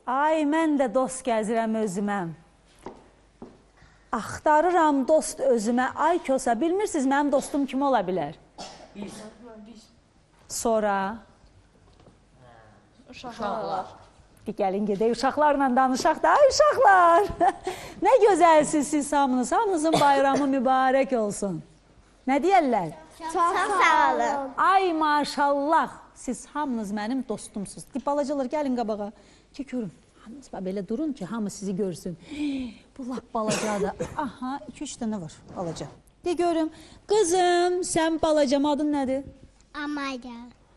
Ay, mən də dost gəzirəm özümə. Axtarıram dost özümə. Ay Kosa, bilmirsiniz mənim dostum kim ola bilər? Sonra? Uşaqlar. Gəlin gedək, uşaqlarla danışaq da. Ay uşaqlar, nə gözəlsiniz siz hamınız. Hamınızın bayramı mübarək olsun. Nə deyərlər? Çox sağ olun. Ay maşallah, siz hamınız mənim dostumsunuz. Balacalar, gəlin qabağa. Ki görün, hamınız belə durun ki, hamı sizi görsün. Bu lap balacadır. Aha, 2-3 dənə var balaca. De görüm, qızım, sən balacam, adın nədir? Amayla.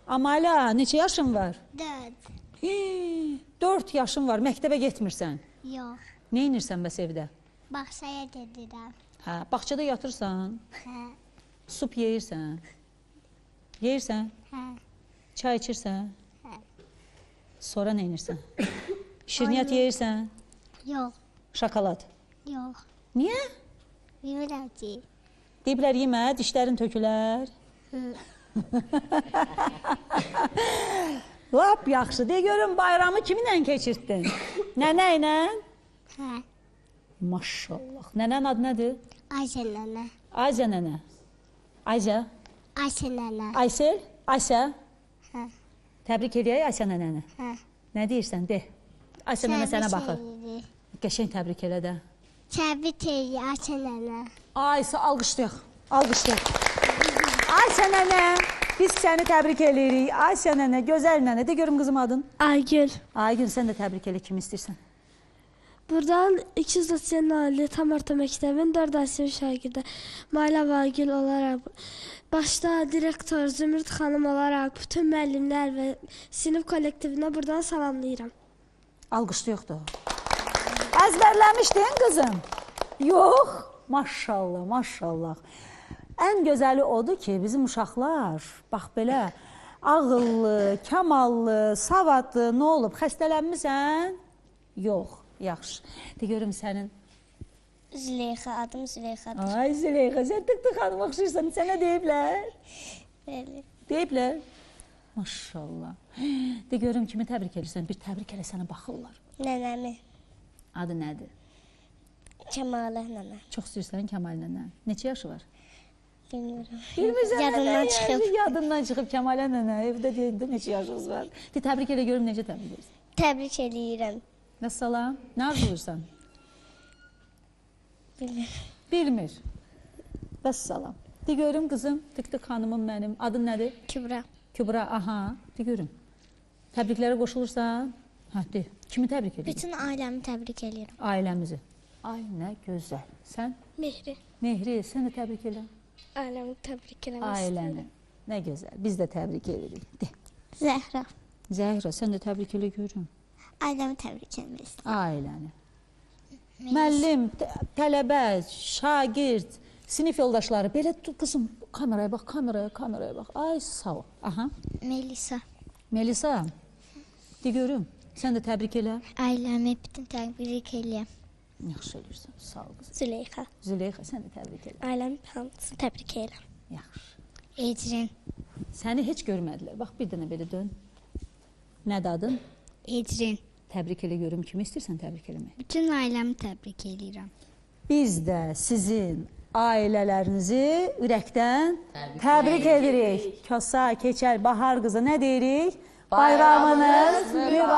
Amala, neçə yaşın var? 4. 4 yaşın var, məktəbə getmirsən. Yox. Nə inirsən bəs evdə? Baxsaya gedirəm. Hə, bağçada yatırsan, Hə. sup yeyirsən, yeyirsən, Hə. çay içirsən, Hə. sonra nə inirsən? Şirniyyat yeyirsən, Yox. şokolad. Yox. Niyə? Bilmirəm ki. Deyiblər yemə, dişlərin tökülər. Lap yaxşı, de görün bayramı kiminlə keçirdin? Nənə ilə? Hə. Maşallah. Nənənin adı nədir? Ayşə nənə. Ayşə nənə. Ayşə. Ayşə nənə. Aysel. Ayşə. Hə. Təbrik edək Ayşə nənəni. Hə. Nə deyirsən? De. Ayşə nənə sənə baxır. Təbrik Qəşəng təbrik elə də. edir Ayşə nənə. Ayşə, alqışlayaq. Alqışlayaq. Ayşə nənə, biz səni təbrik edirik. Ayşə nənə, gözəl nənə. De görüm qızım adın. Aygül. Aygün, sən də təbrik elə kim istəyirsən. Buradan 290 Ali Tam Orta Məktəbin 4 sinif şagirdi Mayla Vagil olaraq, başda direktor Zümrüd xanım olaraq bütün müəllimlər və sinif kollektivinə buradan salamlayıram. Alqışlıyıq da. Əzbərləmişdin qızım? Yox. Maşallah, maşallah. Ən gözəli odur ki, bizim uşaqlar, bax belə, ağıllı, kamallı, savadlı, nə olub? Xəstələnmirsən? Yox, yaxşı. De görüm sənin. Züleyxa, adım Züleyxadır. Ay Züleyxa, sən tık-tık xanım oxşayırsan, sənə deyiblər? Bəli. Deyiblər? Maşallah. De görüm kimi təbrik edirsən, bir təbrik elə sənə baxırlar. Nənəmi. Adı nədir? Kəmalə nənə. Çox istəyirsən Kəmal nənə. Neçə yaşı var? Bilmirəm. Bilmirsən Yadımdan çıxıb. Yadından çıxıb Kəmalə nənə. Evdə deyildi neçə yaşınız var. De təbrik elə görüm necə təbrik edirsən. Təbrik eləyirəm. Vəssalam. Nə arzulayırsan? Bilmirəm. Bilmir. Vəssalam. De görüm qızım, tık-tık xanımım mənim. Adın nədir? Kübra. Kübra, aha. De görüm. Təbriklərə qoşulursan? Hə, de. Kimi təbrik edirsən? Bütün ailəmi təbrik eləyirəm. Ailəmizi. Ay, nə gözəl. Sən? Mehri. Mehri, sən də təbrik elə. Ailəmi təbrik eləmək Ailəni. Nə gözəl. Biz də təbrik edirik. De. Zəhra. Zəhra, sən də təbrik elə görüm. Ailəmi təbrik etmək istəyirəm. Ailəni. Müəllim, tələbə, şagird, sinif yoldaşları. Belə qızım, kameraya bax, kameraya bax. Ay, sağ ol. Aha. Melisa. Melisa, de görüm. Sən də təbrik elə. Ailəmi bütün təbrik eləyirəm. Yaxşı eləyirsən. Sağ ol qızım. Züleyxa. Züleyxa, sən də təbrik elə. Ailəmi hamısını təbrik eləyirəm. Yaxşı. Ecrin. Səni heç görmədilər. Bax, bir dənə belə dön. Nədir adın? Ecrin. Təbrik elə görüm. Kimi istəyirsən təbrik eləmək? Bütün ailəmi təbrik eləyirəm. Biz də sizin ailələrinizi ürəkdən təbrik edirik. Kosa, Keçəl, Bahar qızı nə deyirik? Bayramınız mübarək